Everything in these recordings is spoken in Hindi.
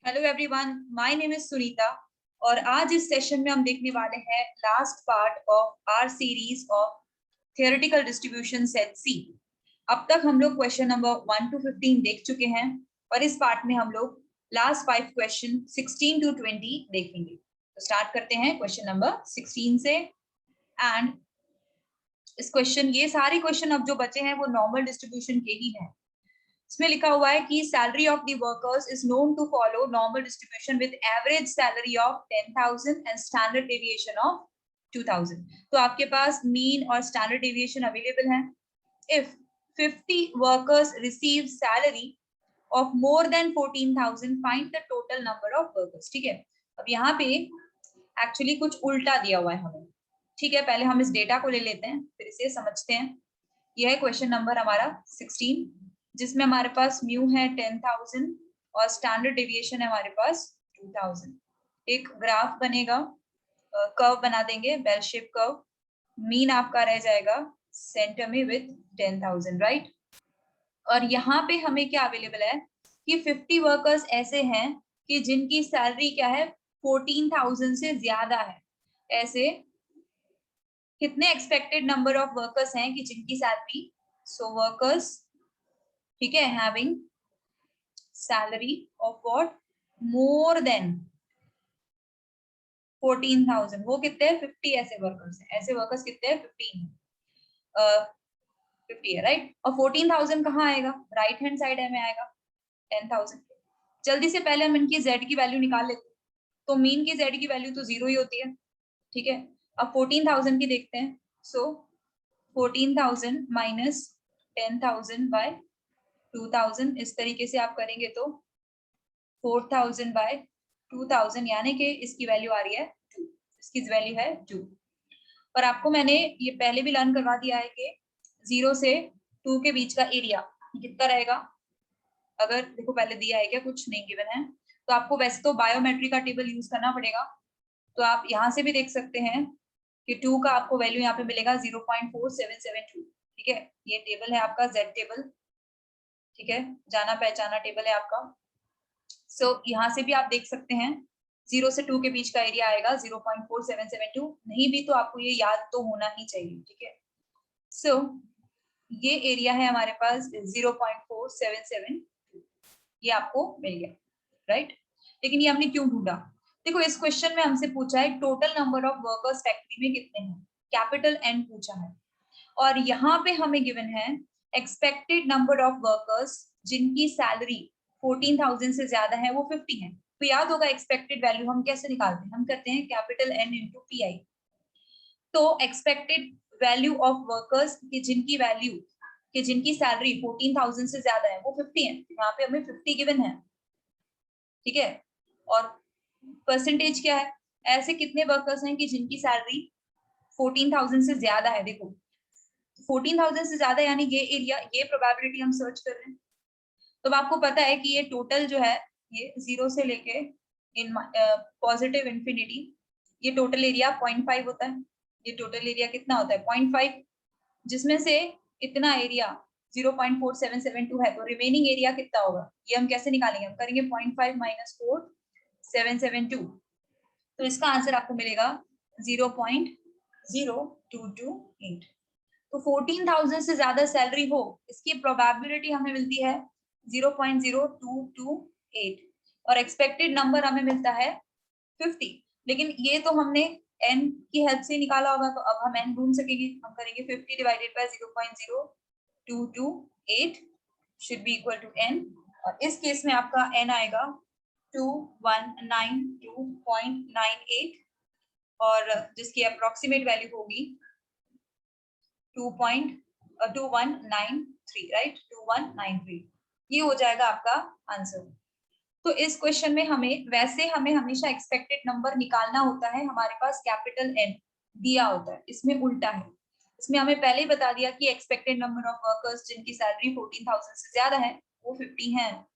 Hello everyone, my name is Sunita और आज इस सेशन में हम देखने वाले हैं last part of our series of theoretical distribution set C. अब तक हम लोग क्वेश्चन नंबर 1 to 15 देख चुके हैं और इस पार्ट में हम लोग लास्ट 5 क्वेश्चन 16 to 20 देखेंगे। तो स्टार्ट करते हैं क्वेश्चन नंबर 16 से। एंड इस क्वेश्चन ये सारे क्वेश्चन अब जो बचे हैं वो नॉर्मल डिस्ट्रीब्यूशन के ही हैं। इसमें लिखा हुआ है कि salary of the workers is known to follow normal distribution with average salary of 10,000 and standard deviation of 2,000। तो आपके पास मीन और स्टैंडर्ड डेविएशन अवेलेबल है। If 50 workers receive salary of more than 14,000 find the total number of workers. ठीक है, अब यहाँ पे एक्चुअली कुछ उल्टा दिया हुआ है हमें। ठीक है, पहले हम इस डेटा को ले लेते हैं फिर इसे समझते हैं। यह है क्वेश्चन नंबर हमारा 16 जिसमें हमारे पास म्यू है 10,000 और स्टैंडर्ड डेविएशन है हमारे पास 2,000। एक ग्राफ बनेगा, कर्व बना देंगे, बेल शेप कर्व। मीन आपका रह जाएगा सेंटर में विद 10,000, राइट। और यहाँ पे हमें क्या अवेलेबल है कि 50 वर्कर्स ऐसे हैं कि जिनकी सैलरी क्या है 14,000 से ज्यादा है। ऐसे कितने एक्सपेक्टेड नंबर ऑफ वर्कर्स हैं कि जिनकी सैलरी, सो वर्कर्स, ठीक है, having salary of what more than 14,000, वो कितने हैं 50 ऐसे वर्कर्स हैं। ऐसे वर्कर्स कितने हैं 15 50 है, राइट। और 14,000 कहाँ आएगा, राइट हैंड साइड में आएगा 10,000। जल्दी से पहले हम इनकी z की वैल्यू निकाल लेते हैं। तो मीन की z की वैल्यू तो 0 ही होती है। ठीक है, अब 14,000 की देखते हैं। सो 14,000 माइनस 10,000 बाय 2,000, इस तरीके से आप करेंगे तो 4,000 बाय 2,000, यानी कि इसकी वैल्यू आ रही है 2। इसकी वैल्यू है 2। और आपको मैंने ये पहले भी लर्न करवा दिया है कि 0 से 2 के बीच का एरिया कितना रहेगा। अगर देखो पहले दिया है क्या, कुछ नहीं गिवन है, तो आपको वैसे तो बायोमेट्री का टेबल यूज करना पड़ेगा। तो आप यहाँ से भी देख सकते हैं कि 2 का आपको वैल्यू यहाँ पे मिलेगा 0.4772। ठीक है, ये टेबल है आपका Z टेबल। ठीक है, जाना पहचाना टेबल है आपका। सो यहाँ से भी आप देख सकते हैं 0 से 2 के बीच का एरिया आएगा 0.4772। नहीं भी तो आपको ये याद तो होना ही चाहिए। ठीक है, सो ये एरिया है हमारे पास 0.477, ये आपको मिल गया, राइट। लेकिन ये हमने क्यों ढूंढा, देखो इस क्वेश्चन में हमसे पूछा है total number of workers factory में कितने हैं, कैपिटल N पूछा है। और यहाँ पे हमें गिवन है एक्सपेक्टेड नंबर ऑफ वर्कर्स जिनकी सैलरी 14,000 से ज्यादा है, वो 50 है। तो याद होगा एक्सपेक्टेड वैल्यू हम कैसे निकालते हैं, हम करते हैं कैपिटल N इंटू PI। तो एक्सपेक्टेड वैल्यू ऑफ वर्कर्स की जिनकी वैल्यू कि जिनकी सैलरी 14,000 से ज्यादा है वो 50 है। यहाँ पे हमें 50 गिवन है। ठीक है, और परसेंटेज क्या है, ऐसे कितने वर्कर्स हैं कि जिनकी सैलरी 14,000 से ज्यादा है। देखो 14,000 से ज्यादा यानी ये एरिया, ये प्रोबेबिलिटी हम सर्च कर रहे हैं। तो आपको पता है कि ये टोटल जो है ये 0 से लेके इन पॉजिटिव इंफिनिटी, ये टोटल एरिया 0.5 होता है। ये टोटल एरिया कितना होता है 0.5, जिसमें से इतना एरिया 0.4772 है, तो रिमेनिंग एरिया कितना होगा ये हम कैसे निकालेंगे, हम करेंगे 0.5 माइनस 4,772। तो इसका आंसर आपको मिलेगा 0.0228। तो 14,000 से ज्यादा सैलरी हो इसकी प्रोबेबिलिटी हमें मिलती है 0.0228 और एक्सपेक्टेड नंबर हमें मिलता है 50। लेकिन ये तो हमने n की हेल्प से निकाला होगा, तो अब हम n ढूंढ सकेंगे। हम करेंगे 50 divided by 0.0228 should be equal to n, और इस केस में आपका n आएगा 2192.98 और जिसकी अप्रोक्सीमेट वैल्यू होगी 2.2193, राइट, 2193। ये हो जाएगा आपका आंसर। तो इस क्वेश्चन में हमें हमेशा एक्सपेक्टेड नंबर निकालना होता है, हमारे पास कैपिटल N दिया होता है, इसमें उल्टा है। इसमें हमें पहले ही बता दिया कि एक्सपेक्टेड नंबर ऑफ वर्कर्स जिनकी सैलरी 14,000 से ज्यादा है वो 50 हैं।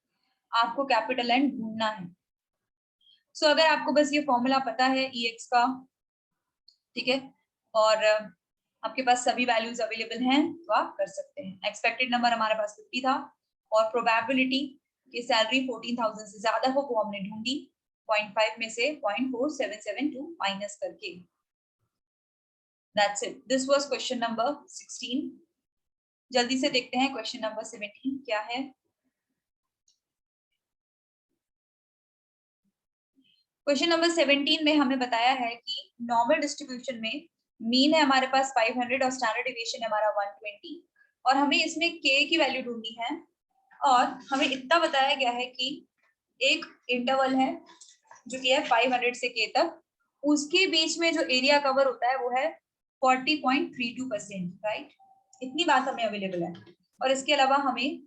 आपको कैपिटल N ढूंढना है। सो अगर आपको बस ये फॉर्मूला पता है EX का, ठीक है, और आपके पास सभी वैल्यूज अवेलेबल हैं तो आप कर सकते हैं। एक्सपेक्टेड नंबर हमारे पास 50 था और प्रोबेबिलिटी कि सैलरी 14,000 से ज्यादा हो वो हमने ढूंढी 0.5 में से 0.4772 माइनस करके। That's it. This was question number 16. जल्दी से देखते हैं क्वेश्चन नंबर 17 क्या है। क्वेश्चन नंबर 17 में हमें बताया है कि नॉर्मल डिस्ट्रीब्यूशन में मीन है हमारे पास 500 और स्टैंडर्ड डिविएशन है हमारा 120 और हमें इसमें के की वैल्यू ढूंढनी है और हमें इतना बताया गया है कि एक इंटरवल है जो कि है 500 से के तक, उसके बीच में जो एरिया कवर होता है वो है 40.32%, राइट। इतनी बात हमें अवेलेबल है और इसके अलावा हमें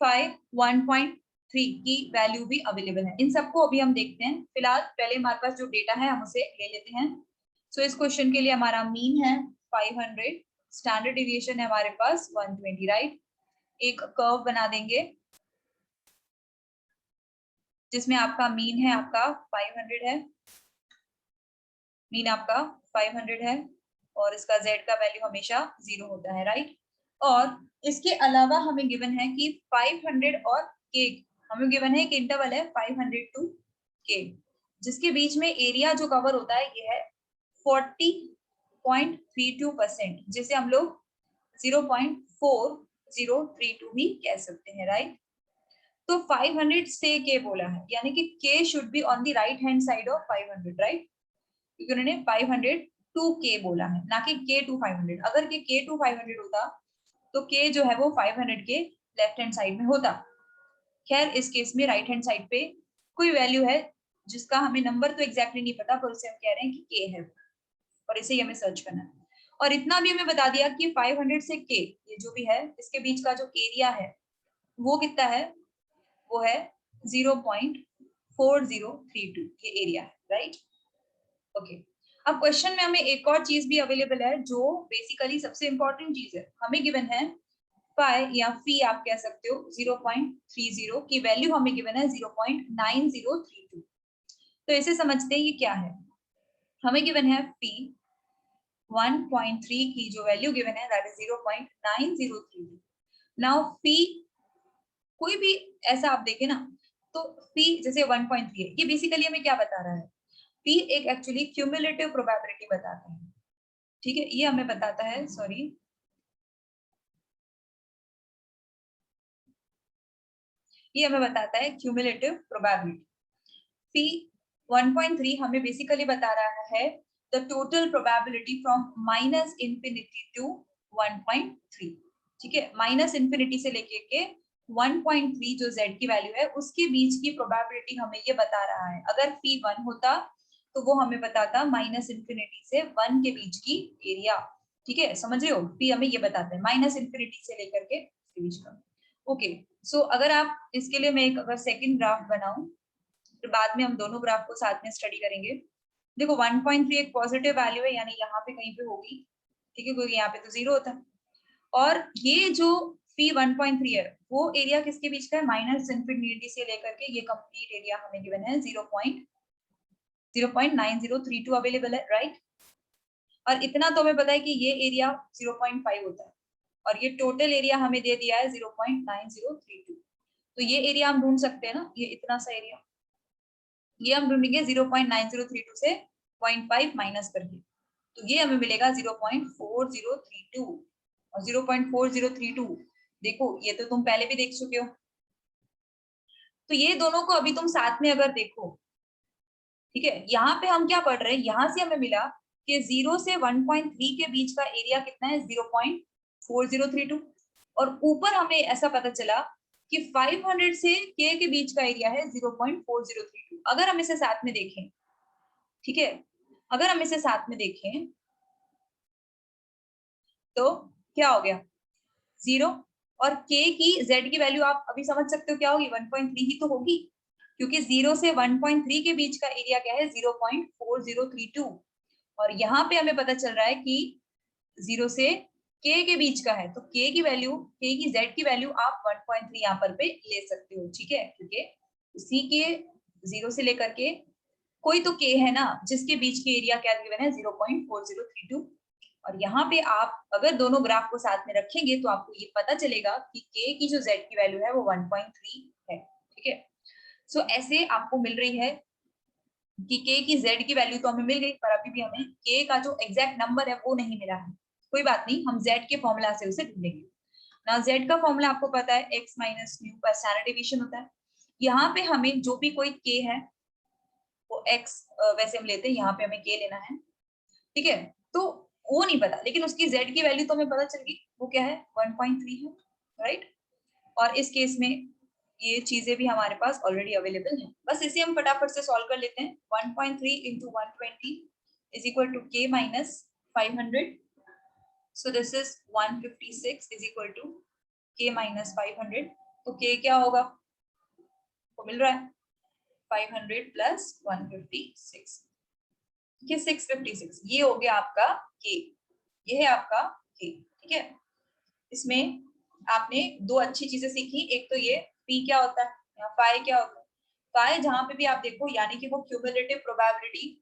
1.3 की वैल्यू भी अवेलेबल है। इन सबको अभी हम देखते हैं। फिलहाल पहले हमारे पास जो डेटा है हम उसे ले लेते हैं। सो इस क्वेश्चन के लिए हमारा मीन है 500, स्टैंडर्ड डिविएशन है हमारे पास 120, राइट। एक कर्व बना देंगे जिसमें आपका मीन है आपका 500 है, मीन आपका 500 है और इसका z का वैल्यू हमेशा 0 होता है, राइट। और इसके अलावा हमें गिवन है कि 500 और k, हमें गिवन है कि इंटरवल है 500 टू k, जिसके बीच में एरिया जो कवर होता है ये है 40.32%, जिसे हम लोग 0.4032 भी कह सकते हैं, राइट। तो 500 से k बोला है यानी कि k should be on the right hand side of 500, right, क्योंकि उन्होंने 500 टू k बोला है ना कि k टू 500। अगर कि k टू 500 होता तो k जो है वो 500 के लेफ्ट हैंड साइड में होता। खैर इस केस में राइट हैंड साइड पे कोई वैल्यू है जिसका हमें नंबर तो एग्जैक्टली नहीं पता, पर उसे हम कह रहे हैं कि k है और इसे ही हमें सर्च करना है। और इतना भी हमें बता दिया कि 500 से k ये जो भी है इसके बीच का जो एरिया है वो कितना है, वो है 0.4032, ये एरिया है, राइट। ओके, अब क्वेश्चन में हमें एक और चीज भी अवेलेबल है जो बेसिकली सबसे इंपॉर्टेंट चीज है। हमें गिवन है फाई या फी आप कह सकते हो 0.30 की वैल्यू हमें गिवन है 0.9032। तो इसे समझते हैं ये क्या है। हमें गिवन है फी 1.3 की जो वैल्यू गिवन है दैट इज 0.9032। नाउ फी कोई भी ऐसा आप देखें ना तो फी जैसे 1.3 है, ये बेसिकली हमें क्या बता रहा है, फी एक एक्चुअली क्यूमुलेटिव प्रोबेबिलिटी बताता है, ठीक है। ये हमें बताता है, सॉरी, ये हमें बताता है क्यूमुलेटिव प्रोबेबिलिटी। फी 1.3 हमें बेसिकली बता रहा है the total probability from minus infinity to 1.3, ठीक है। माइनस इंफिनिटी से लेके के 1.3 जो z की वैल्यू है उसके बीच की प्रोबेबिलिटी हमें ये बता रहा है। अगर फी 1 होता तो वो हमें बताता माइनस इंफिनिटी से 1 के बीच की एरिया, ठीक है, समझ रहे हो। फी हमें ये बताता है माइनस इंफिनिटी से लेकर के इसके बीच का। ओके, सो अगर आप इसके लिए मैं एक अगर सेकंड ग्राफ बनाऊं फिर बाद में हम दोनों ग्राफ को साथ में स्टडी करेंगे। देखो 1.3 एक पॉजिटिव वैल्यू है यानी यहाँ पे कहीं पे होगी, ठीक है, क्योंकि यहाँ पे तो 0 होता है। और ये जो फी 1.3 है वो एरिया किसके बीच का है, माइनस इंफिनिटी से लेकर के ये कंप्लीट एरिया हमें गिवन है 0.9032 अवेलेबल है, राइट। और इतना तो हमें पता है कि ये एरिया 0.5 होता है और ये टोटल एरिया हमें दे दिया है 0.9032। तो ये एरिया हम ढूंढ सकते हैं ना, ये इतना सा एरिया, ये हम ढूंढेंगे 0.9032 से 0.5 माइनस करके, तो ये हमें मिलेगा 0.4032। और 0.4032 देखो ये तो तुम पहले भी देख चुके हो, तो ये दोनों को अभी तुम साथ में अगर देखो, ठीक है, यहाँ पे हम क्या पढ़ रहे हैं, यहाँ से हमें मिला कि 0 से 1.3 के बीच का एरिया कितना है 0.4032 और ऊपर हमें ऐसा पता चला कि 500 से k के बीच का एरिया है 0.4032। अगर हम इसे साथ में देखें, ठीक है, अगर हम इसे साथ में देखें तो क्या हो गया 0 और k की z की वैल्यू आप अभी समझ सकते हो क्या होगी, 1.3 ही तो होगी, क्योंकि 0 से 1.3 के बीच का एरिया क्या है 0.4032 और यहाँ पे हमें पता चल रहा है कि 0 से k के बीच का है, तो k की वैल्यू, k की z की वैल्यू आप 1.3 यहाँ पर पे ले सकते हो, ठीक है, क्योंकि उसी के 0 से लेकर के कोई तो k है ना जिसके बीच के एरिया क्या गिवन है 0.4032 और यहाँ पे आप अगर दोनों ग्राफ को साथ में रखेंगे तो आपको ये पता चलेगा कि k की जो z की वैल्यू है वो 1.3 है। ठीक है, सो ऐसे आपको मिल रही है कि k की z की वैल्यू तो हमें मिल गई, पर अभी भी हमें k का जो एग्जैक्ट नंबर है वो नहीं मिला है। कोई बात नहीं, हम z के फॉर्मूला से उसे ढूंढेंगे ना। z का फॉर्मूला आपको पता है x माइनस म्यू का स्टैंडर्ड डेविएशन होता है। यहाँ पे हमें जो भी कोई k है वो x वैसे हम लेते हैं, यहाँ पे हमें k लेना है। ठीक है, तो वो नहीं पता, लेकिन उसकी z की वैल्यू तो हमें पता चल गई, वो क्या है 1.3 है, राइट। और इस केस में ये चीजें भी हमारे पास ऑलरेडी अवेलेबल हैं, बस इसे हम फटाफट से सॉल्व कर लेते हैं। 1.3 into 120 is equal to k minus 500, so this is 156 is equal to k minus 500। तो k क्या होगा, वो मिल रहा है 500 plus 156, ये 656, ये हो गया आपका k, ये है आपका k। ठीक है, इसमें आपने दो अच्छी चीजें सीखी, एक तो ये p क्या होता है, यहाँ फाई क्या होता है। फाई जहां पे भी आप देखो, यानी कि वो क्यूमुलेटिव प्रोबेबिलिटी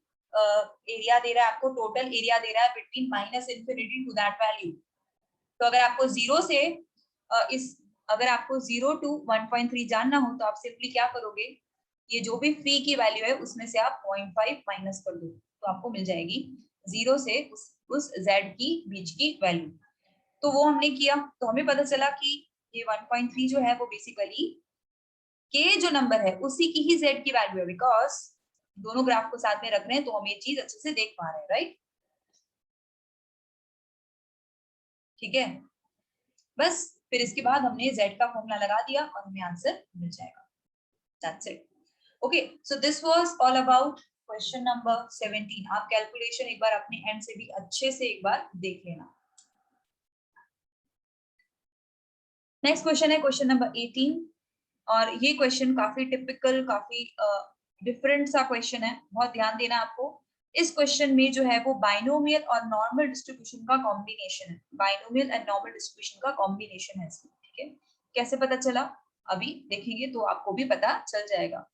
एरिया दे रहा है आपको, टोटल एरिया दे रहा है between minus infinity to that value. तो अगर आपको जीरो से अगर आपको 0 to 1.3 जानना हो तो आप सिंपली क्या करोगे, ये जो भी फी की वैल्यू है उसमें से आप 0.5 माइनस कर दो, तो आपको मिल जाएगी 0 से उस z की बीच की वैल्यू। तो वो हमने किया, तो हमें पता चला कि ये 1.3 जो है वो बेसिकली k जो नंबर है उसी की ही z की वैल्यू है, बिकॉज दोनों ग्राफ को साथ में रख रहे हैं तो हम ये चीज अच्छे से देख पा रहे हैं, राइट। ठीक है, बस फिर इसके बाद हमने z का फॉर्मूला लगा दिया और हमें आंसर मिल जाएगा। That's it. Okay, so this was all about question number 17। आप कैलकुलेशन एक बार अपने एंड से भी अच्छे से एक बार देख लेना। नेक्स्ट क्वेश्चन है क्वेश्चन नंबर 18, और ये क्वेश्चन काफी टिपिकल, काफी डिफरेंट सा क्वेश्चन है, बहुत ध्यान देना आपको। इस क्वेश्चन में जो है वो बाइनोमियल और नॉर्मल डिस्ट्रीब्यूशन का कॉम्बिनेशन है, बाइनोमियल एंड नॉर्मल डिस्ट्रीब्यूशन का कॉम्बिनेशन है इसमें। ठीक है, कैसे पता चला अभी देखेंगे तो आपको भी पता चल जाएगा।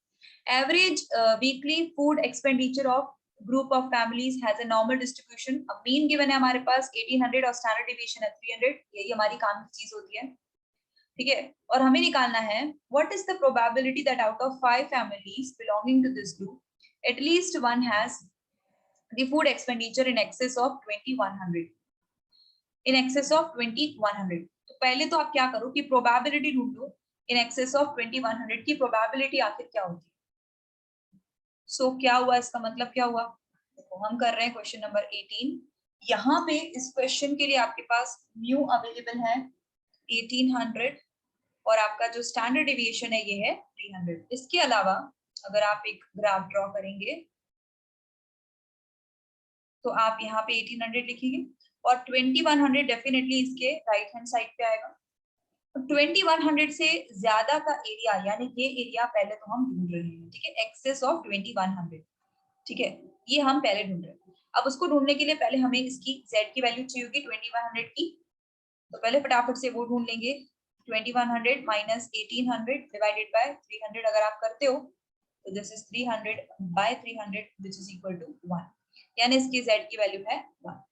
Average weekly food expenditure of group of families has a normal distribution. अब मीन गिवन है हमारे पास 1800 और स्टैंडर्ड डेविएशन है 300, यही हमारी काम की चीज होती है। ठीक है, और हमें निकालना है what is the probability that out of 5 families belonging to this group at least one has the food expenditure in excess of 2100, in excess of 2100। तो पहले तो आप क्या करो कि प्रोबेबिलिटी ढूंढ लो, इन एक्सेस ऑफ 2100 की प्रोबेबिलिटी आखिर क्या होती है। सो क्या हुआ, इसका मतलब क्या हुआ, देखो हम कर रहे हैं क्वेश्चन नंबर 18। यहाँ पे इस क्वेश्चन के लिए आपके पास म्यू अवेलेबल है 1800 और आपका जो स्टैंडर्ड डेविएशन है ये है 300। इसके अलावा अगर आप एक ग्राफ ड्रॉ करेंगे तो आप यहाँ पे 1800 लिखेंगे और 2100 डेफिनेटली इसके राइट हैंड साइड पे आएगा। तो 2100 से ज्यादा का एरिया, यानी ये एरिया पहले तो हम ढूंढ रहे हैं। ठीक है, एक्सेस ऑफ 2100, ठीक है, ये हम पहले ढूंढ रहे हैं। अब उसको ढूंढने के लिए पहले हमें इसकी z की वैल्यू चाहिए होगी 2100 की, तो पहले फटाफट से वो ढूंढ लेंगे। 2100 माइनस 1800 डिवाइडेड बाय 300 अगर आप करते हो तो this is 300 by 300 which is equal to 1, यानी इसकी z की वैल्यू है 1।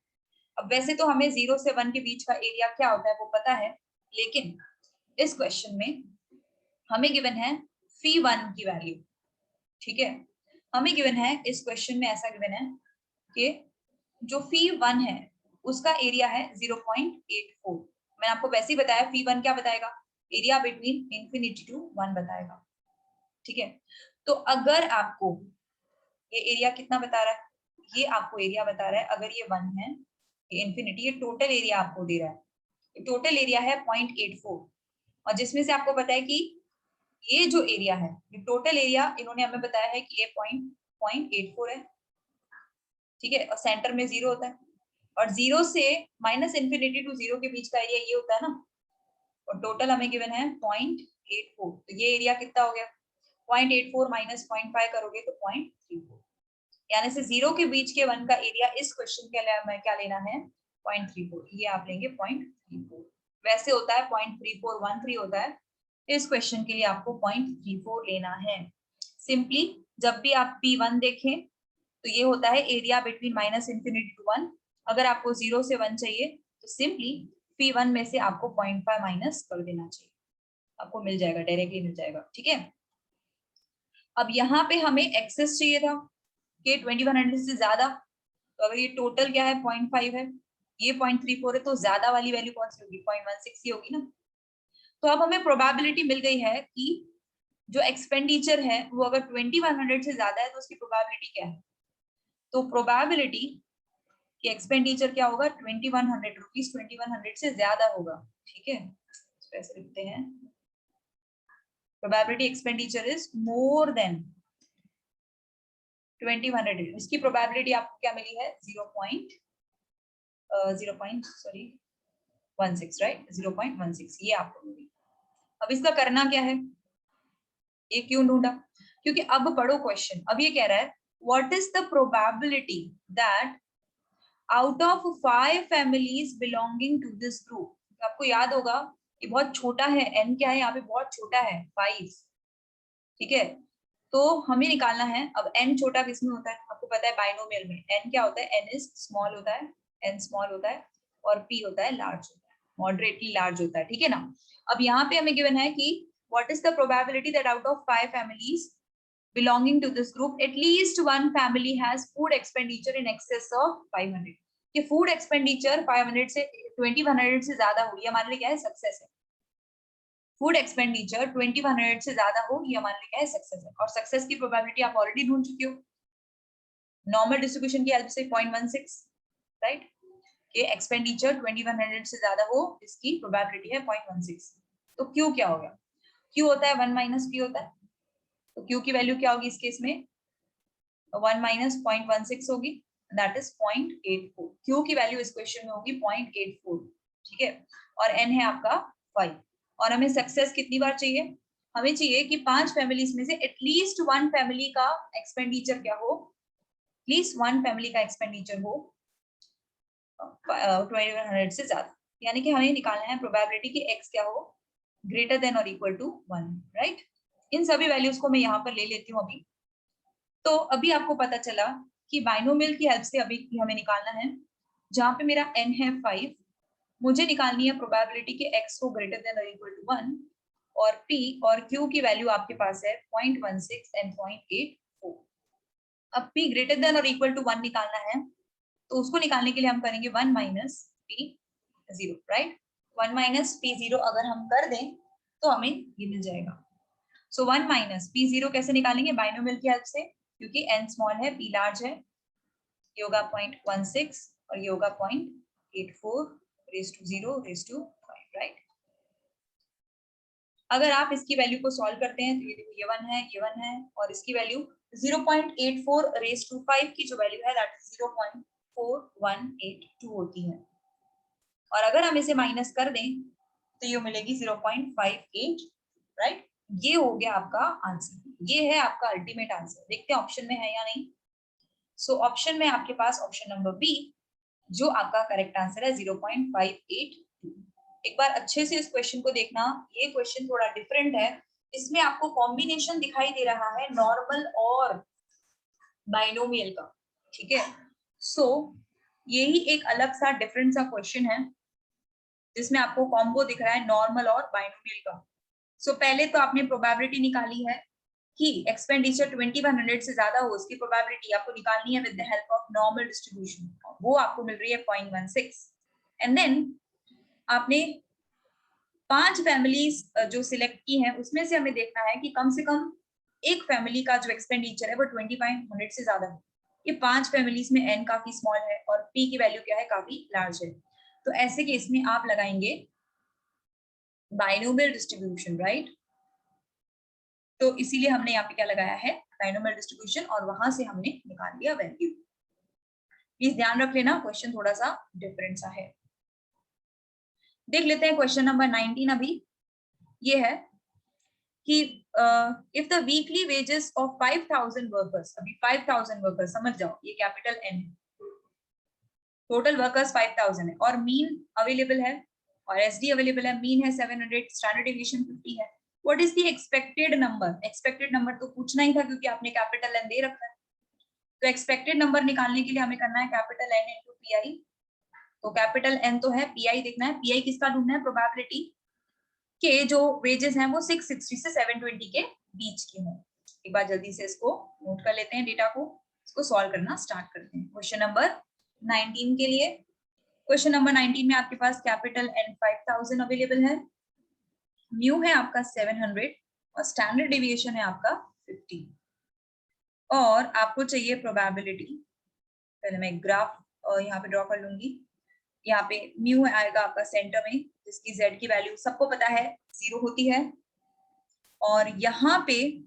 अब वैसे तो हमें 0 से 1 के बीच का एरिया क्या होता है वो पता है, लेकिन इस क्वेश्चन में हमें गिवन है फी 1 की वैल्यू। ठीक है, हमें गिवन है इस क्वेश्चन में ऐसा गिवन है कि जो फी 1 है उसका एरिया है 0.84। मैंने आपको वैसे ही बताया फी 1 क्या बताएगा, एरिया बिटवीन इंफिनिटी टू 1 बताएगा। ठीक है, तो अगर आपको ये एरिया कितना बता रहा है, ये आपको एरिया बता रहा है, अगर ये 1 है, ये इंफिनिटी, ये टोटल एरिया आपको दे रहा है, टोटल एरिया है 0.84, और जिसमें से आपको पता है कि ये जो एरिया है, ये टोटल एरिया इन्होंने हमें बताया है कि ये 0.84 है। ठीक है, और सेंटर में 0 होता है, और 0 से माइनस इन्फिनिटी टू 0 के बीच का एरिया ये होता है ना, और टोटल हमें गिवन है 0.84, तो ये एरिया कितना हो गया, 0.84 माइनस 0.5 करोगे तो 0.34, यानी से 0 के बीच के 1 का एरिया इस क्वेश्चन के लिए हमें क्या लेना है 0.34, ये आप लेंगे 0.34। वैसे होता है 0.3413 होता है, इस क्वेश्चन के लिए आपको 0.34 लेना है। सिंपली जब भी आप P1 देखें तो ये होता है area between minus infinity to 1, अगर आपको 0 से 1 चाहिए तो सिंपली P1 में से आपको 0.5 माइनस कर देना चाहिए, आपको मिल जाएगा, डायरेक्टली मिल जाएगा। ठीक है, अब यहाँ पे हमें एक्सेस चाहिए था कि 2100 से ज्यादा, तो अगर ये टोटल क्या है 0.5 है, ये 0.34 है, तो ज्यादा वाली वैल्यू कौन सी होगी, 0.16 ही होगी ना। तो अब हमें प्रोबेबिलिटी मिल गई है कि जो एक्सपेंडिचर है वो अगर 2100 से ज्यादा है तो उसकी प्रोबेबिलिटी क्या है। तो प्रोबेबिलिटी कि एक्सपेंडिचर क्या होगा, 2100 रुपीज 2100 से ज्यादा होगा। ठीक है, ऐसे लिखते हैं, probability expenditure is more than 2100। इसकी प्रोबेबिलिटी आपको क्या मिली है, 0.16, राइट, 0.16 ये आपको मिली। अब इसका करना क्या है, ये क्यों ढूंढा, क्योंकि अब पढ़ो क्वेश्चन। अब ये कह रहा है what is the probability that out of 5 families belonging to this group. आपको याद होगा ये बहुत छोटा है, n क्या है यहाँ पे, बहुत छोटा है 5। ठीक है, तो हमें निकालना है। अब n छोटा किसमें होता है, आपको पता है बाइनोमियल में n क्या होता है, n इज स्मॉल होता है, n स्मॉल होता है, और p होता है लार्ज होता है, मॉडरेटली लार्ज होता है। ठीक है ना। अब यहाँ पे हमें गिवन है कि what is the probability that out of 5 families belonging to this group at least one family has food expenditure in excess of 500। कि फूड एक्सपेंडिचर 500 से 2100 से ज्यादा हो, ये हमारे लिए क्या है, सक्सेस है। फूड एक्सपेंडिचर 2100 से ज्यादा हो, ये हमारे लिए क्या है, सक्सेस है। और सक्सेस की प्रोबेबिलिटी आप ऑलरेडी ढूंढ चुके हो नॉर्मल डिस्ट्रीब्यूशन की हेल्प से, 0.16, राइट। कि एक्सपेंडिचर 2100 से ज्यादा हो, इसकी प्रोबेबिलिटी है 0.16। तो क्यू क्या होगा, क्यू होता है 1 माइनस पी होता है। तो क्यू की वैल्यू क्या होगी इस केस में, 1 माइनस 0.16 होगी, दैट इज 0.84। क्यू की वैल्यू इस क्वेश्चन में होगी 0.84। ठीक है, और एन है आपका 5। और हमें सक्सेस कितनी बार चाहिए, हमें चाहिए कि 5 फैमिलीज में से एटलीस्ट 1 फैमिली का एक्सपेंडिचर क्या हो, एटलीस्ट 1 फैमिली का एक्सपेंडिचर हो 2100 से ज्यादा। यानी कि हमें निकालना है प्रोबेबिलिटी कि x क्या हो, ग्रेटर देन और इक्वल टू 1, राइट। इन सभी वैल्यूज को मैं यहाँ पर ले लेती हूँ अभी। तो अभी आपको पता चला कि बाइनोमियल की हेल्प से अभी हमें निकालना है, जहां पे मेरा n है 5, मुझे निकालनी है प्रोबेबिलिटी कि x को ग्रेटर देन और इक्वल टू 1, और p और q की वैल्यू आपके पास है 0.16 एंड 0.84। अब p ग्रेटर देन और इक्वल टू 1 निकालना है, तो उसको निकालने के लिए हम करेंगे 1 minus p0, right. 1 minus p0 अगर हम कर दें तो हमें ये मिल जाएगा। सो 1 माइनस p0 कैसे निकालेंगे, बाइनोमियल की हेल्प से, क्योंकि n स्मॉल है p लार्ज है। ये होगा 0.16 और ये होगा 0.84 raise to 0 raise to 5, right. अगर आप इसकी वैल्यू को सॉल्व करते हैं तो ये देखो, ये 1 है, ये 1 है, और इसकी वैल्यू 0.84 रेज टू 5 की जो वैल्यू है दैट इज 0.4182 होती है। और अगर हम इसे माइनस कर दें तो ये मिलेगी 0.58, राइट। ये हो गया आपका आंसर, ये है आपका अल्टीमेट आंसर। देखते हैं ऑप्शन में है या नहीं। सो ऑप्शन में आपके पास ऑप्शन नंबर बी जो आपका करेक्ट आंसर है 0.582। एक बार अच्छे से इस क्वेश्चन को देखना, ये क्वेश्चन थोड़ा डिफरेंट है। इसमें आपको कॉम्बिनेशन दिखाई दे रहा है नॉर्मल और बाइनोमियल का। ठीक है, सो यही एक अलग सा डिफरेंट सा क्वेश्चन है जिसमें आपको कॉम्बो दिख रहा है नॉर्मल और बाइनोमियल का। सो पहले तो आपने प्रोबेबिलिटी निकाली है कि एक्सपेंडिचर 2100 से ज्यादा हो, उसकी प्रोबेबिलिटी आपको निकालनी है with the help of normal distribution, वो आपको मिल रही है 0.16। एंड देन आपने 5 फैमिलीज जो सिलेक्ट की हैं उसमें से हमें देखना है कि कम से कम एक फैमिली का जो एक्सपेंडिचर है वो 2500 से ज्यादा है। ये 5 फैमिलीज में n काफी स्मॉल है और p की वैल्यू क्या है, काफी लार्ज है। तो ऐसे केस में आप लगाएंगे बाइनोमियल डिस्ट्रीब्यूशन, राइट। तो इसीलिए हमने यहाँ पे क्या लगाया है, बाइनोमियल डिस्ट्रीब्यूशन, और वहां से हमने निकाल लिया वैल्यू। प्लीज ध्यान रख लेना, क्वेश्चन थोड़ा सा डिफरेंट सा है। देख लेते हैं क्वेश्चन नंबर 19। अभी ये है कि if the weekly wages of 5000 workers, अभी 5000 वर्कर्स समझ जाओ, ये कैपिटल N है, टोटल वर्कर्स 5000 है, और मीन अवेलेबल है और एसडी अवेलेबल है। मीन है 700, स्टैंडर्ड डेविएशन 50 है। What is the expected number, expected number तो पूछना ही था क्योंकि आपने कैपिटल N दे रखा है। तो एक्सपेक्टेड नंबर निकालने के लिए हमें करना है capital N into P I, तो कैपिटल N तो है, पीआई देखना है, पीआई किसका ढूंढना है, प्रोबेबिलिटी के जो वेजेस हैं वो 660 से 720 के बीच के हों। एक बार जल्दी से इसको नोट कर लेते हैं डेटा को, इसको सॉल्व करना स्टार्ट करते हैं। क्वेश्चन नंबर 19 के लिए, क्वेश्चन नंबर 19 में आपके पास कैपिटल N 5000 अवेलेबल है, म्यू है आपका 700 और स्टैंडर्ड डेविएशन है आपका 50 और आपको चाहिए प्रोबेबिलिटी। पहले मैं ग्राफ यहाँ पे ड्रॉ कर लूंगी। यहाँ पे म्यू आएगा आपका सेंटर में, जिसकी z की वैल्यू सबको पता है 0 होती है, और यहाँ पे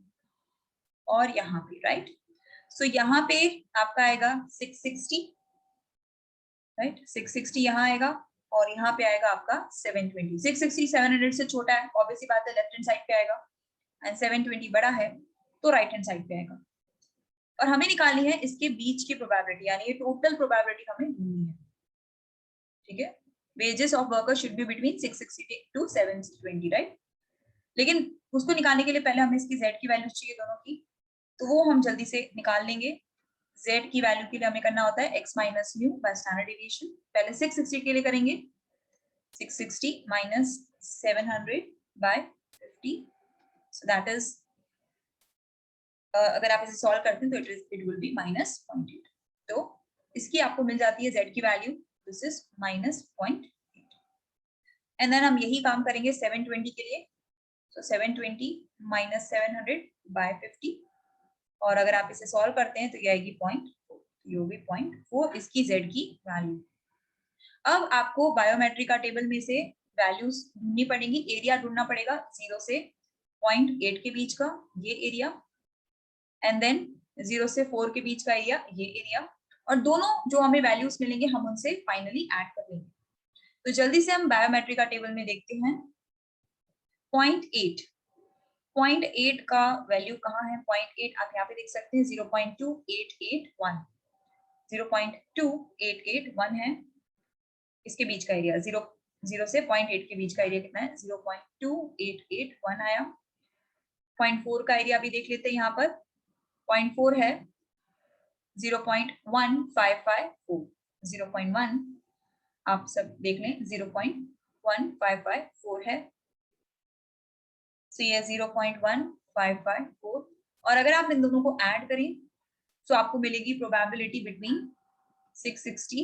राइट। सो यहाँ पे आपका आएगा 660, राइट, 660 यहाँ आएगा और यहाँ पे आएगा आपका 720। 660 700 से छोटा है, ऑब्वियसली बात है, लेफ्ट हैंड साइड पे आएगा, एंड 720 बड़ा है तो राइट हैंड साइड पे आएगा। और हमें निकालनी है इसके बीच की प्रोबेबिलिटी, यानी ये टोटल प्रोबेबिलिटी हमें ढूंढनी है, ठीक है। Wages of worker should be between 660 to 720, right. लेकिन उसको निकालने के लिए पहले हमें इसकी z की वैल्यू चाहिए दोनों की, तो वो हम जल्दी से निकाल लेंगे। z की वैल्यू के लिए हमें करना होता है x minus mu by standard deviation. पहले 660 के लिए करेंगे, 660 minus 700 by 50, so that is अगर आप इसे सॉल्व करते हैं तो इट विल बी माइनस 0.8। तो इसकी आपको मिल जाती है z की value, this is minus 0.8। And then हम यही काम करेंगे 720 के लिए, तो 720 माइनस 700 बाय 50, और अगर आप इसे सॉल्व करते हैं तो ये आएगी 0.4, ये होगी 0.4 इसकी z की वैल्यू। अब आपको बायोमेट्रिक का टेबल में से वैल्यूज ढूंढनी पड़ेगी, एरिया ढूंढना पड़ेगा 0 से 0.8 के बीच का ये एरिया, एंड देन 0 से 4 के बीच का एरिया ये एरिया, और दोनों जो हमें वैल्यूज मिलेंगे हम उनसे फाइनली ऐड कर लेंगे। तो जल्दी से हम बायोमेट्रिक का टेबल में देखते हैं। 0.8 का वैल्यू कहाँ है, 0.8 आप यहाँ पे देख सकते हैं, 0.2881, 0.2881 है इसके बीच का एरिया। 0 से 0.8 के बीच का एरिया कितना है, 0.2881 आया। 0.4 का एरिया भी देख लेते हैं, यहाँ पर 0.4 है 0.1554, 0.1 आप सब देख लें, 0.1554 है, तो ये 0.1554, और अगर आप इन दोनों को ऐड करें तो आपको मिलेगी प्रोबेबिलिटी बिटवीन 660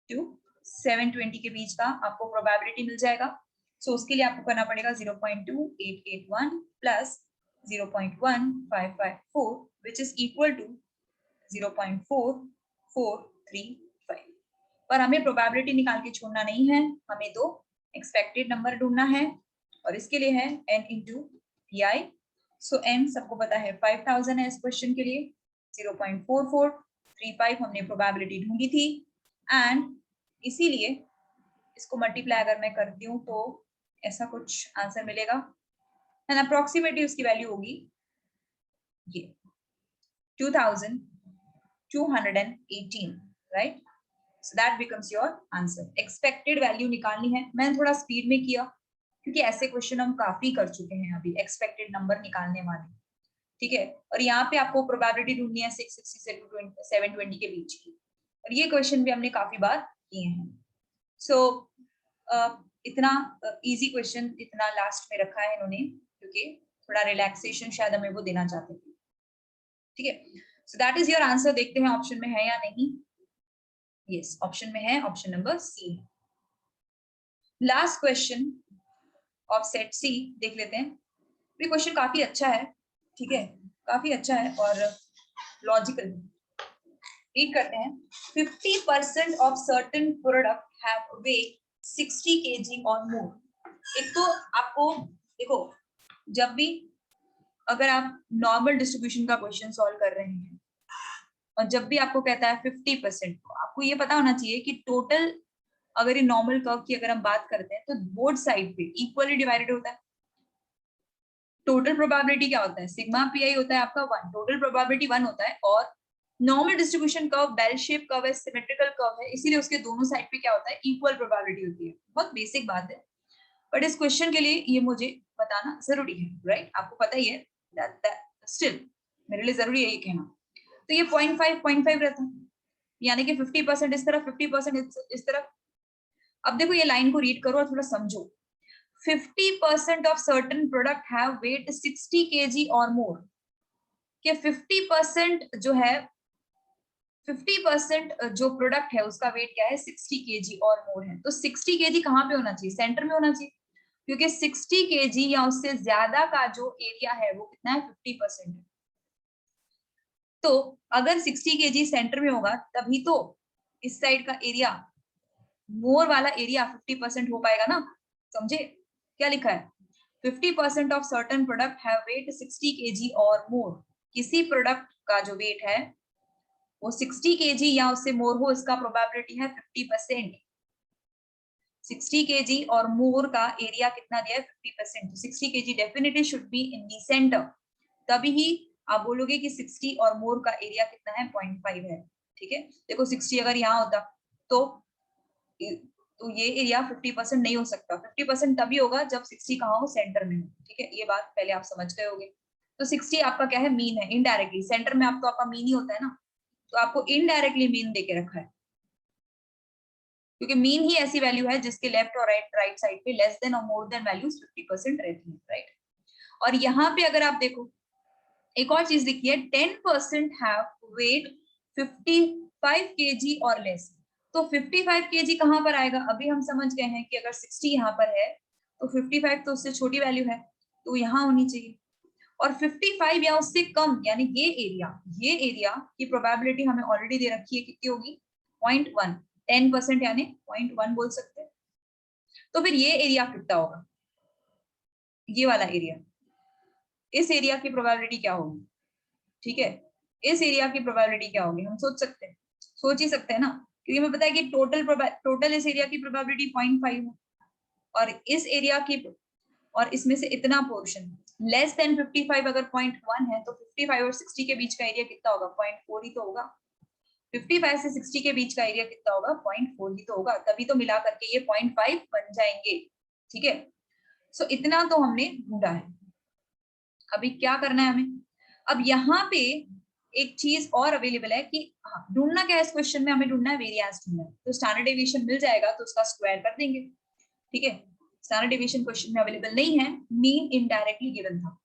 टू 720 के बीच का आपको प्रोबेबिलिटी मिल जाएगा। सो उसके लिए आपको करना पड़ेगा 0.2881 plus 0.1554 which is equal to 0.4435। पर हमें प्रोबेबिलिटी निकाल के छोड़ना नहीं है, हमें तो एक्सपेक्टेड नंबर ढूंढना है, और इसके लिए है n इंटू pi। सो n सबको पता है 5000 है इस क्वेश्चन के लिए, 0.4435 हमने प्रोबेबिलिटी ढूंढी थी, एंड इसीलिए इसको मल्टीप्लाई अगर मैं करती हूँ तो ऐसा कुछ आंसर मिलेगा, एंड अप्रोक्सीमेटली उसकी वैल्यू होगी ये 2218, right. So that becomes your answer. Expected value निकालनी है, मैंने थोड़ा स्पीड में किया क्योंकि ऐसे क्वेश्चन हम काफी कर चुके हैं अभी एक्सपेक्टेड नंबर निकालने वाले, ठीक है। और यहाँ पे आपको प्रोबेबिलिटी ढूंढनी है 660 से 720 के बीच की, और ये क्वेश्चन भी हमने काफी बार किए हैं। सो इतना इजी क्वेश्चन इतना लास्ट में रखा है इन्होंने, क्योंकि थोड़ा रिलैक्सेशन शायद हमें वो देना चाहते थे, ठीक है। सो दैट इज योर आंसर। देखते हैं ऑप्शन में है या नहीं। यस, ऑप्शन में है, option number C. Last question of set C देख लेते हैं। ये क्वेश्चन काफी अच्छा है, ठीक है, काफी अच्छा है और लॉजिकल। रीड करते हैं। 50% of certain product have weight 60 kg और मोर। एक तो आपको देखो, जब भी अगर आप नॉर्मल डिस्ट्रीब्यूशन का क्वेश्चन सॉल्व कर रहे हैं और जब भी आपको कहता है 50%, तो आपको ये पता होना चाहिए कि टोटल, अगर ये नॉर्मल कर्व की अगर हम बात करते हैं तो बोथ साइड पे इक्वली डिवाइडेड होता है। टोटल प्रोबेबिलिटी क्या होता है, सिग्मा पी होता है आपका 1, टोटल प्रोबेबिलिटी 1 होता है, और normal distribution curve bell shape curve है, सिमेट्रिकल कर्व है, इसीलिए उसके दोनों साइड पे क्या होता है, इक्वल प्रोबेबिलिटी होती है। बहुत बेसिक बात है, बट इस क्वेश्चन के लिए ये मुझे बताना जरूरी है, राइट। आपको पता ही है, स्टिल मेरे लिए जरूरी है ये कहना। तो ये 0.5 रहता है, यानी कि 50% इस तरफ, 50% इस तरफ। अब देखो ये लाइन को रीड करो और थोड़ा समझो। 50% of certain product have weight 60 kg और मोर, कि 50% जो है, 50% जो प्रोडक्ट है उसका वेट क्या है, 60 kg और मोर है। तो 60 kg कहाँ पे होना चाहिए, सेंटर में होना चाहिए, क्योंकि 60 kg या उससे ज्यादा का जो एरिया है वो कितना है, 50% है। तो अगर 60 kg सेंटर में होगा तभी तो इस साइड का एरिया, मोर वाला एरिया 50% हो पाएगा ना। समझे क्या लिखा है, 50% of certain product have weight 60 kg और मोर। किसी प्रोडक्ट का जो वेट है वो 60 kg या उससे मोर हो, इसका प्रोबेबिलिटी है 50%। 60 kg और मोर का एरिया कितना दिया है, 50%। 60 kg definitely should be in the centre, तभी ही आप बोलोगे कि 60 और मोर का एरिया कितना है, 0.5 है। ठीक है, देखो 60 अगर यहाँ होता तो ये एरिया 50% नहीं हो सकता। 50% तभी होगा जब 60 कहाँ हो, सेंटर में हो। ठीक है, ये बात पहले आप समझ गए होंगे। तो 60 आपका क्या है, मीन है, इनडायरेक्टली सेंटर में आप तो आपका मीन ही होता है ना, तो आपको इनडायरेक्टली मीन देके रखा है, क्योंकि मीन ही ऐसी वैल्यू है जिसके लेफ्ट और राइट साइड पे लेस देन और मोर देन वैल्यूज 50% रहती है, राइट। और यहाँ पे अगर आप देखो एक और चीज दिखी है, 10% हैव वेट 55 kg और लेस। तो 55 kg कहाँ पर आएगा, अभी हम समझ गए हैं कि अगर 60 यहाँ पर है तो 55 तो उससे छोटी वैल्यू है, तो यहाँ होनी चाहिए। और 55 या उससे कम, यानी ये एरिया की प्रोबेबिलिटी हमें ऑलरेडी दे रखी है, कितनी होगी, 0.1। 10% यानी 0.1 बोल सकते हैं। तो फिर ये एरिया कितना होगा, ये वाला एरिया, इस एरिया की प्रोबेबिलिटी क्या होगी। ठीक है, इस एरिया की प्रोबेबिलिटी क्या होगी, हम सोच सकते हैं, सोच ही सकते हैं ना, क्योंकि हमें पता है कि टोटल इस एरिया की प्रोबेबिलिटी 0.5 है, और इस एरिया की, और इसमें से इतना पोर्शन लेस देन 55 अगर 0.1 है, तो 55 और 60 के बीच का एरिया कितना होगा, 0.4 ही तो होगा। 55 से 60 के बीच का एरिया कितना होगा, 0.4 ही तो होगा, तभी तो मिला करके ये 0.5 बन जाएंगे। ठीक है, सो इतना तो हमने ढूंढा है। अभी क्या करना है हमें, अब यहाँ पे एक चीज और अवेलेबल है कि ढूंढना क्या है इस क्वेश्चन में, हमें ढूंढना है वेरिएंस ढूंढना है। तो स्टैंडर्ड डेविएशन मिल जाएगा तो उसका स्क्वायर कर देंगे। ठीक है, स्टैंडर्ड डेविएशन क्वेश्चन में अवेलेबल नहीं है, मीन इनडायरेक्टली गिवन था।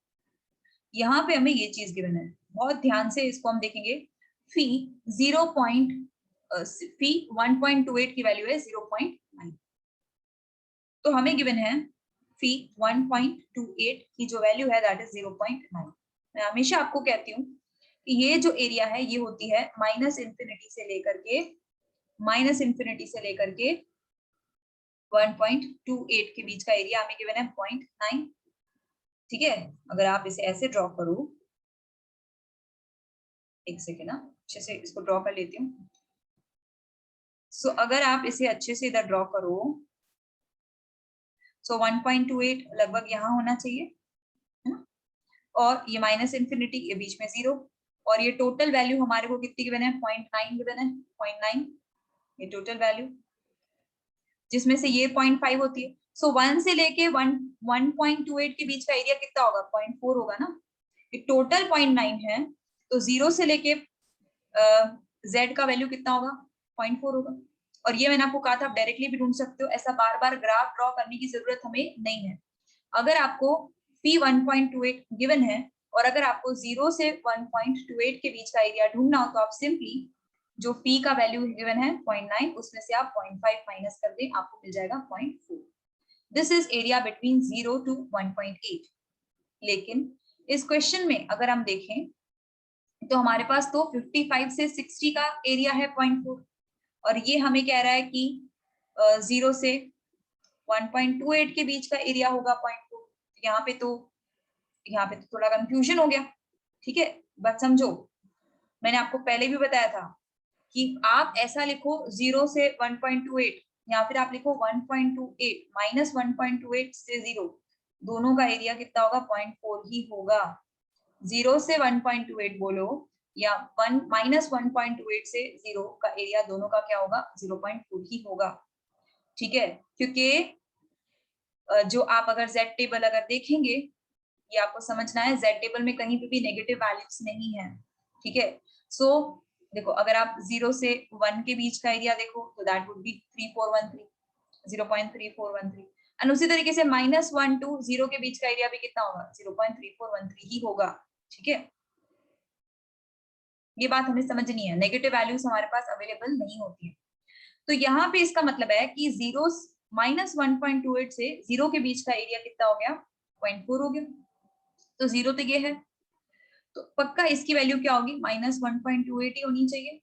यहाँ पे हमें ये चीज गिवन है, बहुत ध्यान से इसको हम देखेंगे। फी 1.28 की वैल्यू है 0.9, तो हमें गिवन है फी 1.28 की जो वैल्यू है दैट इज 0.9। मैं हमेशा आपको कहती हूँ कि ये जो एरिया है ये होती है माइनस इंफिनिटी से लेकर के 1.28 के बीच का एरिया हमें गिवन है 0.9। ठीक है, अगर आप इसे ऐसे ड्रॉ करो, एक सेकेंड ना, अच्छे से इसको ड्रॉ कर लेती हूँ। सो अगर आप इसे अच्छे से इधर ड्रॉ करो, सो 1.28 लगभग यहाँ होना चाहिए, है ना, और ये माइनस इंफिनिटी, ये बीच में 0, और ये टोटल वैल्यू हमारे को कितनी गिवन है, 0.9 गिवन है, 0.9 ये टोटल वैल्यू, जिसमें से ये 0.5 होती है। सो 1 से लेके 1.28 के बीच का एरिया कितना होगा, 0.4 होगा ना, ये टोटल 0.9 है, तो 0 से लेके z का वैल्यू कितना होगा, 0.4 होगा। और ये मैंने आपको कहा था आप डायरेक्टली भी ढूंढ सकते हो, ऐसा बार बार ग्राफ ड्रॉ करने की जरूरत हमें नहीं है। अगर आपको फी 1.28 गिवन है और अगर आपको 0 से 1.28 के बीच का एरिया ढूंढना हो, तो आप सिंपली जो फी का वैल्यू गिवन है 0.9, उसमें से आप 0.5 माइनस कर दें, आपको मिल जाएगा 0.4। This is area between 0 to 1.8। लेकिन इस क्वेश्चन में अगर हम देखें तो हमारे पास तो 55 से 60 का एरिया है 0.4, और ये हमें कह रहा है कि 0 से 1.28 के बीच का एरिया होगा 0.4। यहाँ पे तो थोड़ा कंफ्यूजन हो गया। ठीक है, बट समझो, मैंने आपको पहले भी बताया था कि आप ऐसा लिखो 0 से 1.28, या फिर आप लिखो 1.28 माइनस 1.28 से 0, दोनों का एरिया कितना होगा, 0.4 ही होगा। 0 से 1.28 बोलो या माइनस 1.28 से 0 का एरिया, दोनों का क्या होगा, 0.4 ही होगा। ठीक है, क्योंकि जो आप अगर Z टेबल अगर देखेंगे, ये आपको समझना है, Z टेबल में कहीं पे भी नेगेटिव वैल्यूज नहीं है। ठीक है, सो देखो अगर आप 0 से 1 के बीच का एरिया देखो तो दैट वुड बी 3413, 0.3413। एंड उसी तरीके से -1 to 0 के बीच का एरिया भी कितना होगा, 0.3413 ही होगा। ठीक है, ये बात हमें समझनी है, नेगेटिव वैल्यूज हमारे पास अवेलेबल नहीं होती है। तो यहाँ पे इसका मतलब है कि -1.28 से 0 के बीच का एरिया कितना हो गया, 0.4 हो गया। तो 0 तो ये है, तो पक्का इसकी वैल्यू क्या होगी, -1.28 ही होनी चाहिए,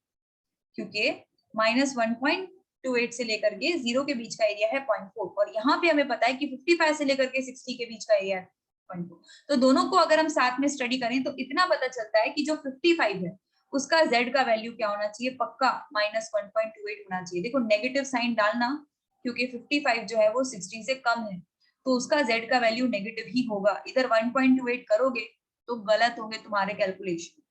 क्योंकि -1.28 से लेकर के 0 के बीच का एरिया है 0.4, और यहाँ पे हमें पता है कि 55 से लेकर के 60 के बीच का एरिया है 0.4। तो दोनों को अगर हम साथ में स्टडी करें तो इतना पता चलता है कि जो 55 है उसका z का वैल्यू क्या होना चाहिए, पक्का -1.28 होना चाहिए। देखो नेगेटिव साइन डालना, क्योंकि 55 जो है वो 60 से कम है, तो उसका z का वैल्यू नेगेटिव ही होगा। इधर 1.28 करोगे तो गलत होंगे तुम्हारे कैलकुलेशन।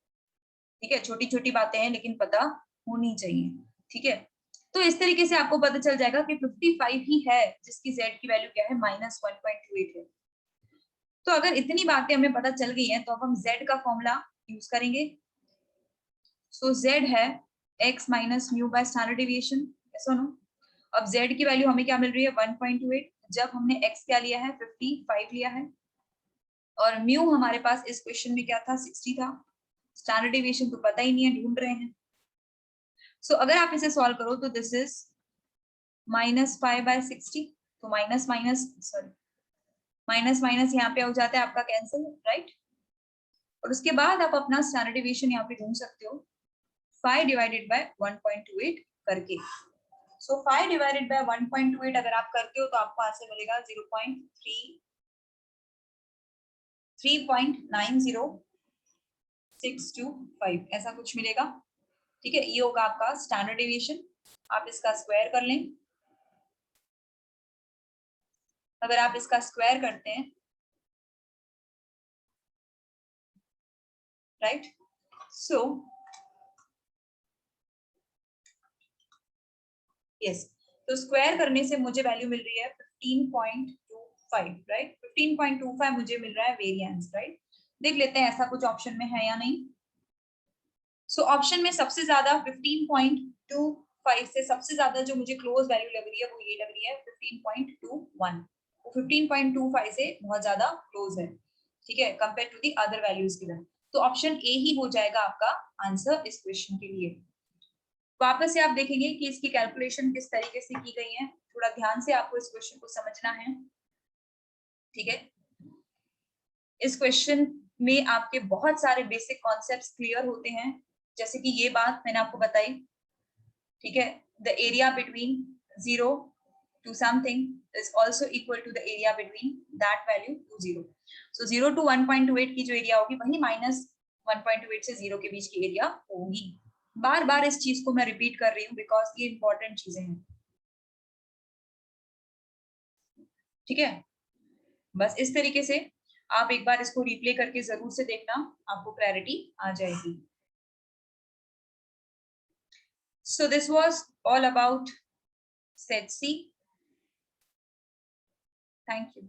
ठीक है, छोटी छोटी बातें हैं लेकिन पता होनी चाहिए। ठीक है, तो इस तरीके से आपको पता चल जाएगा कि 55 ही है जिसकी z की वैल्यू क्या है, -1.28 है। तो अगर इतनी बातें हमें पता चल गई हैं तो अब हम z का फॉर्मूला यूज करेंगे। सो z है x minus mu by standard deviation, ऐसा नो। अब z की वैल्यू हमें क्या मिल रही है, 1.28, जब हमने x क्या लिया है, 55 लिया है, और म्यू हमारे पास इस क्वेश्चन में क्या था, 60 था। स्टैंडर्ड डेविएशन तो पता ही नहीं है, ढूंढ रहे हैं। सो अगर आप इसे सॉल्व करो तो दिस इज -5/60, तो minus minus sorry minus minus यहाँ पे हो जाता है आपका कैंसिल, राइट। और उसके बाद आप अपना स्टैंडर्ड डेविएशन यहाँ पे ढूंढ सकते हो 5 डिवाइडेड बाय 1.28 करके। सो 5 डिवाइडेड बाय 1.28 अगर आप करते हो तो आपको आंसर मिलेगा 3.90625, ऐसा कुछ मिलेगा। ठीक है, ये होगा आपका स्टैंडर्ड डेविएशन। आप इसका स्क्वायर कर लें। अगर आप इसका स्क्वायर करते हैं, राइट, सो यस, तो स्क्वायर करने से मुझे वैल्यू मिल रही है 15.25, राइट। 15.25 मुझे मिल रहा है वेरिएंस, राइट। देख लेते हैं ऐसा कुछ ऑप्शन में है या नहीं। सो ऑप्शन में सबसे ज्यादा 15.25 से सबसे ज्यादा जो मुझे क्लोज वैल्यू लग रही है वो ये लग रही है 15.21। वो 15.25 से बहुत ज्यादा क्लोज है, ठीक है, compare to the other values given. तो ऑप्शन ए ही हो जाएगा आपका आंसर इस क्वेश्चन के लिए। वापस से आप देखेंगे कि इसकी कैलकुलेशन किस तरीके से की गई है, थोड़ा ध्यान से आपको इस क्वेश्चन को समझना है। ठीक है, इस क्वेश्चन में आपके बहुत सारे बेसिक कॉन्सेप्ट्स क्लियर होते हैं, जैसे कि ये बात मैंने आपको बताई। ठीक है, the area between 0 to something is also equal to the area between that value to 0. So 0 to 1.28 की जो एरिया होगी वही -1.28 से 0 के बीच की एरिया होगी। बार बार इस चीज को मैं रिपीट कर रही हूँ बिकॉज ये इंपॉर्टेंट चीजें हैं। ठीक है, बस इस तरीके से आप एक बार इसको रिप्ले करके जरूर से देखना, आपको क्लैरिटी आ जाएगी। So this was all about set C. Thank you.